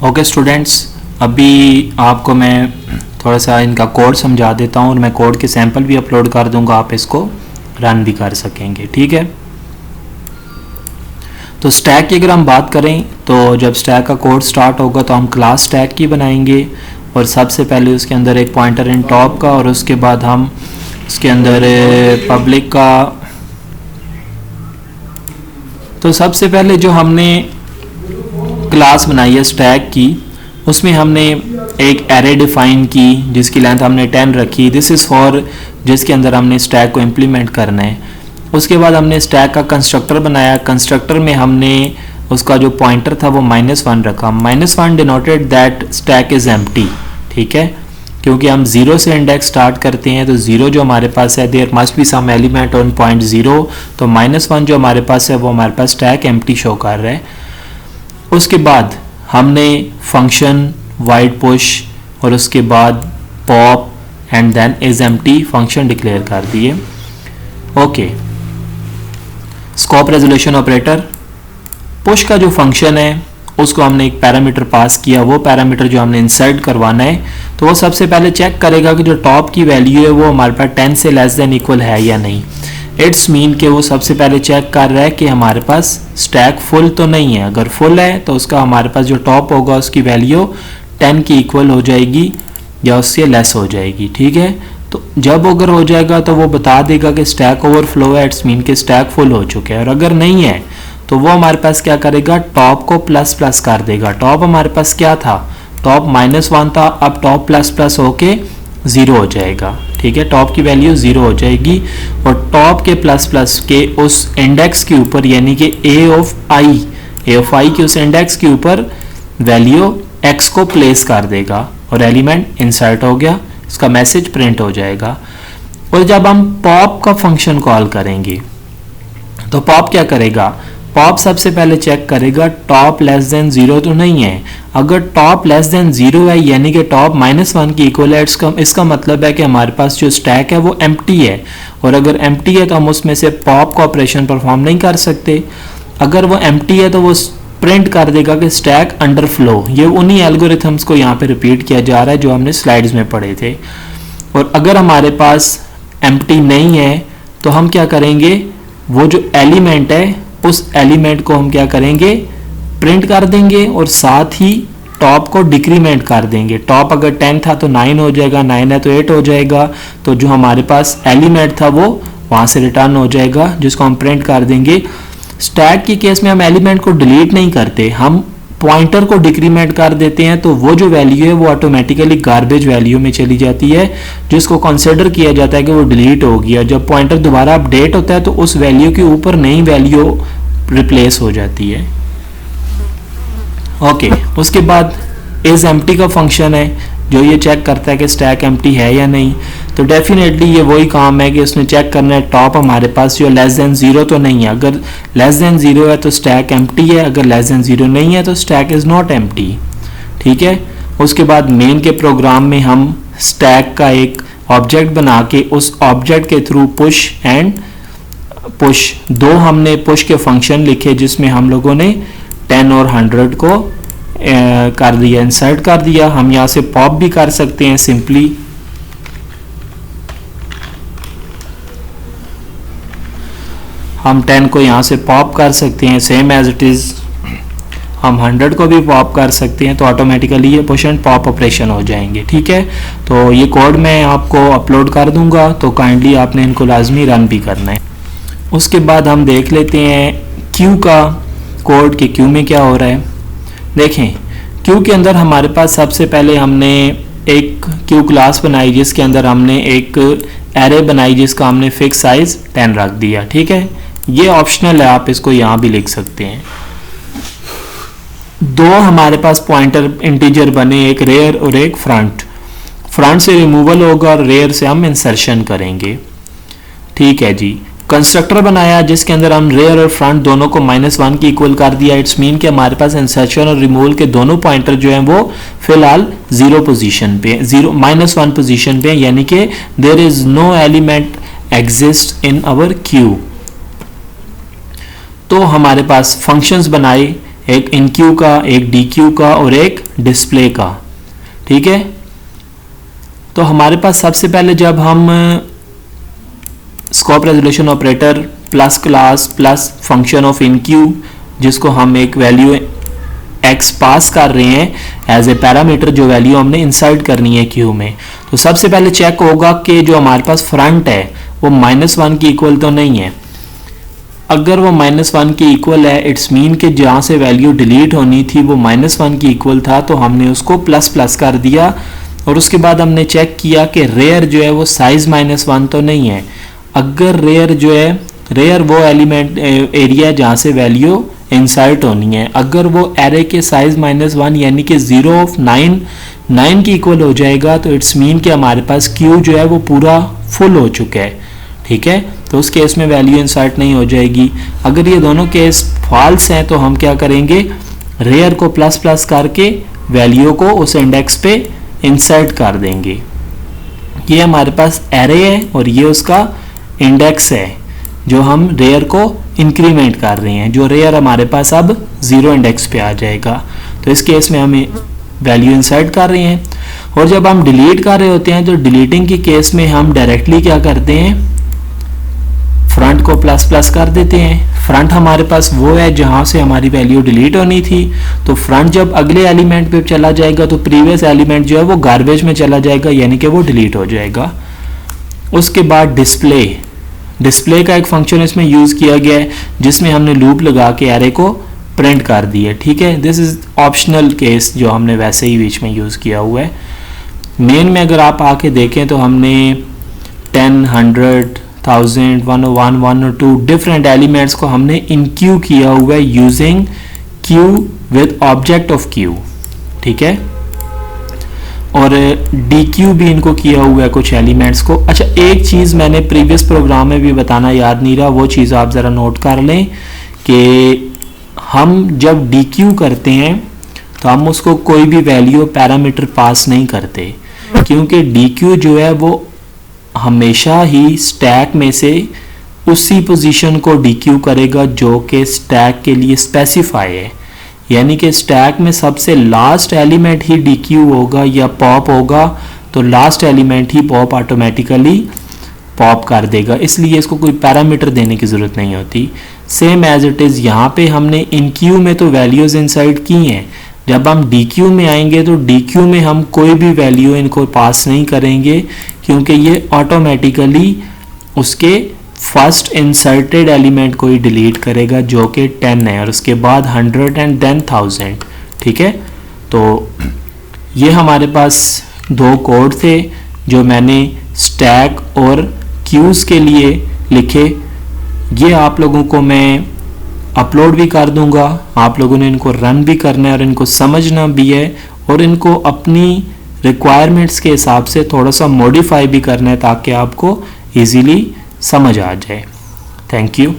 Okay students, अभी आपको मैं थोड़ा सा इनका कोड समझा देता हूँ और मैं कोड के सैंपल भी अपलोड कर दूँगा, आप इसको रन भी कर सकेंगे। ठीक है, तो स्टैक की अगर हम बात करें तो जब स्टैक का कोड स्टार्ट होगा तो हम क्लास स्टैक की बनाएंगे और सबसे पहले उसके अंदर एक पॉइंटर इन टॉप का और उसके बाद हम उसके अंदर पब्लिक का। तो सबसे पहले जो हमने क्लास बनाई है स्टैक की, उसमें हमने एक एरे डिफाइन की जिसकी लेंथ हमने 10 रखी। दिस इज़ फॉर जिसके अंदर हमने स्टैक को इम्प्लीमेंट करना है। उसके बाद हमने स्टैक का कंस्ट्रक्टर बनाया। कंस्ट्रक्टर में हमने उसका जो पॉइंटर था वो -1 रखा। -1 denoted that stack is empty. ठीक है, क्योंकि हम 0 से इंडेक्स स्टार्ट करते हैं तो 0 जो हमारे पास है, there must be some element on point 0, तो -1 जो हमारे पास है वो हमारे पास स्टैक एम्प्टी शो कर रहा है। उसके बाद हमने फंक्शन वाइड पुश और उसके बाद pop and then is empty function declare कर दिए। Okay, scope resolution operator, push का जो फंक्शन है उसको हमने एक पैरामीटर पास किया। वो पैरामीटर जो हमने इंसर्ट करवाना है तो वो सबसे पहले चेक करेगा कि जो टॉप की वैल्यू है वो हमारे पास 10 से लेस देन इक्वल है या नहीं। इट्स मीन कि वो सबसे पहले चेक कर रहा है कि हमारे पास स्टैक फुल तो नहीं है। अगर फुल है तो उसका हमारे पास जो टॉप होगा उसकी वैल्यू 10 की इक्वल हो जाएगी या उससे लेस हो जाएगी। ठीक है, तो जब अगर हो जाएगा तो वो बता देगा कि स्टैक ओवरफ्लो है, इट्स मीन कि स्टैक फुल हो चुका है। और अगर नहीं है तो वो हमारे पास क्या करेगा, टॉप को प्लस प्लस कर देगा। टॉप हमारे पास क्या था, टॉप -1 था, अब टॉप प्लस प्लस होके 0 हो जाएगा। ठीक है, टॉप की वैल्यू 0 हो जाएगी और टॉप के प्लस प्लस के उस इंडेक्स के ऊपर यानी कि ए ऑफ आई के उस इंडेक्स के ऊपर वैल्यू x को प्लेस कर देगा और एलिमेंट इंसर्ट हो गया, इसका मैसेज प्रिंट हो जाएगा। और जब हम पॉप का फंक्शन कॉल करेंगे तो पॉप क्या करेगा, पॉप सबसे पहले चेक करेगा टॉप लेस देन 0 तो नहीं है। अगर टॉप लेस देन 0 है यानी कि टॉप -1 की इक्वल है, इसका मतलब है कि हमारे पास जो स्टैक है वो एम्प्टी है। और अगर एम्प्टी है तो हम उसमें से पॉप का ऑपरेशन परफॉर्म नहीं कर सकते। अगर वो एम्प्टी है तो वो प्रिंट कर देगा कि स्टैक अंडरफ्लो। ये उन्हीं एल्गोरिथम्स को यहाँ पे रिपीट किया जा रहा है जो हमने स्लाइड्स में पढ़े थे। और अगर हमारे पास एम्प्टी नहीं है तो हम क्या करेंगे, वो जो एलिमेंट है उस एलिमेंट को हम क्या करेंगे, प्रिंट कर देंगे और साथ ही टॉप को डिक्रीमेंट कर देंगे। टॉप अगर 10 था तो 9 हो जाएगा, 9 है तो 8 हो जाएगा। तो जो हमारे पास एलिमेंट था वो वहाँ से रिटर्न हो जाएगा जिसको हम प्रिंट कर देंगे। स्टैक की केस में हम एलिमेंट को डिलीट नहीं करते, हम पॉइंटर को डिक्रीमेंट कर देते हैं। तो वो जो वैल्यू है वो ऑटोमेटिकली गार्बेज वैल्यू में चली जाती है जिसको कंसिडर किया जाता है कि वो डिलीट हो गया। जब पॉइंटर दोबारा अपडेट होता है तो उस वैल्यू के ऊपर नई वैल्यू रिप्लेस हो जाती है। ओके, उसके बाद इज एम्प्टी का फंक्शन है जो ये चेक करता है कि स्टैक एम्प्टी है या नहीं। तो डेफिनेटली ये वही काम है कि उसने चेक करना है टॉप हमारे पास जो लेस देन 0 तो नहीं है। अगर लेस देन 0 है तो स्टैक एम्प्टी है, अगर लेस देन 0 नहीं है तो स्टैक इज़ नॉट एम्प्टी। ठीक है, उसके बाद मेन के प्रोग्राम में हम स्टैक का एक ऑब्जेक्ट बना के उस ऑब्जेक्ट के थ्रू पुश एंड पुश, दो हमने पुश के फंक्शन लिखे जिसमें हम लोगों ने 10 और 100 को कर दिया, इंसर्ट कर दिया। हम यहाँ से पॉप भी कर सकते हैं सिंपली। हम 10 को यहाँ से पॉप कर सकते हैं सेम एज इट इज़। हम 100 को भी पॉप कर सकते हैं तो ऑटोमेटिकली ये पुश एंड पॉप ऑपरेशन हो जाएंगे। ठीक है, तो ये कोड मैं आपको अपलोड कर दूंगा, तो काइंडली आपने इनको लाजमी रन भी करना है। उसके बाद हम देख लेते हैं क्यू का कोड कि क्यू में क्या हो रहा है। देखें, क्यू के अंदर हमारे पास सबसे पहले हमने एक क्यू क्लास बनाई जिसके अंदर हमने एक एरे बनाई जिसका हमने फिक्स साइज 10 रख दिया। ठीक है, ये ऑप्शनल है, आप इसको यहाँ भी लिख सकते हैं। दो हमारे पास पॉइंटर इंटीजर बने, एक रेयर और एक फ्रंट। फ्रंट से रिमूवल होगा और रेयर से हम इंसर्शन करेंगे। ठीक है जी, कंस्ट्रक्टर बनाया जिसके अंदर हम रेयर और फ्रंट दोनों को -1 की इक्वल कर दिया। इट्स मीन कि हमारे पास इंसर्शन और रिमूवल के दोनों पॉइंटर जो हैं वो फिलहाल 0 पोजीशन पे, -1 पोजीशन पे, यानी कि there is no element exist in our queue. तो हमारे पास फंक्शंस बनाए, एक इन क्यू का, एक डी क्यू का और एक डिस्प्ले का। ठीक है, तो हमारे पास सबसे पहले जब हम scope resolution operator plus class plus function of in Q, जिसको हम एक वैल्यू x पास कर रहे हैं एज ए पैरामीटर, जो वैल्यू हमने इंसर्ट करनी है क्यू में, तो सबसे पहले चेक होगा कि जो हमारे पास फ्रंट है वो -1 की इक्वल तो नहीं है। अगर वो -1 की इक्वल है, इट्स मीन कि जहाँ से वैल्यू डिलीट होनी थी वो -1 की इक्वल था, तो हमने उसको प्लस प्लस कर दिया। और उसके बाद हमने चेक किया कि रेयर जो है वो साइज -1 तो नहीं है। अगर रेयर जो है, रेयर वो एलिमेंट एरिया जहाँ से वैल्यू इंसर्ट होनी है, अगर वो एरे के साइज -1 यानी कि 0 ऑफ 9 की इक्वल हो जाएगा, तो इट्स मीन कि हमारे पास क्यू जो है वो पूरा फुल हो चुका है। ठीक है, तो उस केस में वैल्यू इंसर्ट नहीं हो जाएगी। अगर ये दोनों केस फॉल्स हैं तो हम क्या करेंगे, रेयर को प्लस प्लस करके वैल्यू को उस इंडेक्स पे इंसर्ट कर देंगे। ये हमारे पास एरे है और ये उसका इंडेक्स है जो हम रेयर को इंक्रीमेंट कर रहे हैं, जो रेयर हमारे पास अब 0 इंडेक्स पे आ जाएगा। तो इस केस में हम वैल्यू इंसर्ट कर रहे हैं। और जब हम डिलीट कर रहे होते हैं तो डिलीटिंग के केस में हम डायरेक्टली क्या करते हैं, फ्रंट को प्लस प्लस कर देते हैं। फ्रंट हमारे पास वो है जहां से हमारी वैल्यू डिलीट होनी थी, तो फ्रंट जब अगले एलिमेंट पे चला जाएगा तो प्रीवियस एलिमेंट जो है वो गार्बेज में चला जाएगा, यानी कि वो डिलीट हो जाएगा। उसके बाद डिस्प्ले का एक फंक्शन इसमें यूज किया गया है जिसमें हमने लूप लगा के एरे को प्रिंट कर दिया। ठीक है, दिस इज ऑप्शनल केस जो हमने वैसे ही बीच में यूज किया हुआ है। मेन में अगर आप आके देखें तो हमने 10, 100, 1000, 101, 102 डिफरेंट एलिमेंट्स को हमने इन क्यू किया हुआ है using Q with object of Q. ठीक है, और डी क्यू भी इनको किया हुआ है कुछ एलिमेंट्स को। अच्छा, एक चीज़ मैंने प्रीवियस प्रोग्राम में भी बताना याद नहीं रहा, वो चीज़ आप ज़रा नोट कर लें कि हम जब डी क्यू करते हैं तो हम उसको कोई भी वैल्यू पैरामीटर पास नहीं करते, क्योंकि डी क्यू जो है वो हमेशा ही स्टैक में से उसी पोजीशन को डी क्यू करेगा जो कि स्टैक के लिए स्पेसिफाई है, यानी कि स्टैक में सबसे लास्ट एलिमेंट ही डी क्यू होगा या पॉप होगा, तो लास्ट एलिमेंट ही पॉप ऑटोमेटिकली पॉप कर देगा, इसलिए इसको कोई पैरामीटर देने की ज़रूरत नहीं होती। सेम एज इट इज़ यहाँ पे हमने इन क्यू में तो वैल्यूज़ इंसर्ट की हैं, जब हम डी क्यू में आएंगे तो डी क्यू में हम कोई भी वैल्यू इनको पास नहीं करेंगे, क्योंकि ये ऑटोमेटिकली उसके फर्स्ट इंसर्टेड एलिमेंट को ही डिलीट करेगा जो कि 10 है, और उसके बाद 100 एंड देन 1000। ठीक है, तो ये हमारे पास दो कोड थे जो मैंने स्टैक और क्यूज़ के लिए लिखे। ये आप लोगों को मैं अपलोड भी कर दूंगा, आप लोगों ने इनको रन भी करना है और इनको समझना भी है, और इनको अपनी रिक्वायरमेंट्स के हिसाब से थोड़ा सा मॉडिफाई भी करना है ताकि आपको इजीली समझ आ जाए। Thank you.